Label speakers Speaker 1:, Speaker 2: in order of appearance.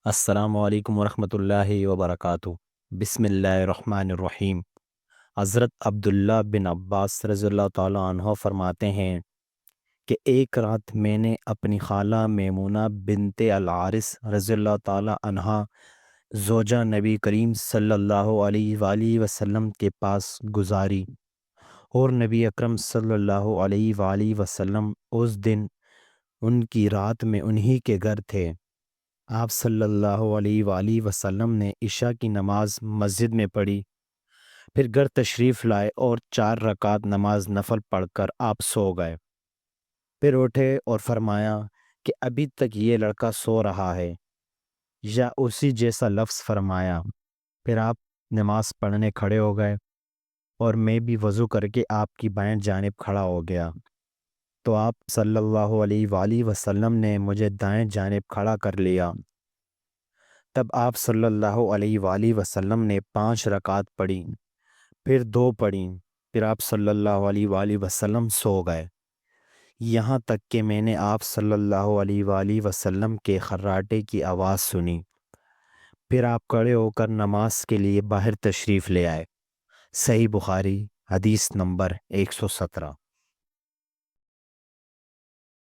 Speaker 1: السلام علیکم ورحمۃ اللہ وبرکاتہ۔ بسم اللہ الرحمن الرحیم۔ حضرت عبداللہ بن عباس رضی اللہ تعالیٰ عنہ فرماتے ہیں کہ ایک رات میں نے اپنی خالہ میمونہ بنت الحارث رضی اللہ تعالیٰ عنہ زوجہ نبی کریم صلی اللہ علیہ وآلہ وسلم کے پاس گزاری، اور نبی اکرم صلی اللہ علیہ وآلہ وسلم اس دن ان کی رات میں انہی کے گھر تھے۔ آپ صلی اللہ علیہ وآلہ وسلم نے عشاء کی نماز مسجد میں پڑھی، پھر گھر تشریف لائے اور 4 رکعت نماز نفل پڑھ کر آپ سو گئے۔ پھر اٹھے اور فرمایا کہ ابھی تک یہ لڑکا سو رہا ہے، یا اسی جیسا لفظ فرمایا۔ پھر آپ نماز پڑھنے کھڑے ہو گئے اور میں بھی وضو کر کے آپ کی بائیں جانب کھڑا ہو گیا، تو آپ صلی اللہ علیہ وآلہ وسلم نے مجھے دائیں جانب کھڑا کر لیا۔ تب آپ صلی اللہ علیہ وآلہ وسلم نے 5 رکعت پڑھی، پھر 2 پڑھیں، پھر آپ صلی اللہ علیہ وآلہ وسلم سو گئے، یہاں تک کہ میں نے آپ صلی اللہ علیہ وآلہ وسلم کے خراٹے کی آواز سنی۔ پھر آپ کھڑے ہو کر نماز کے لیے باہر تشریف لے آئے۔ صحیح بخاری، حدیث نمبر 117۔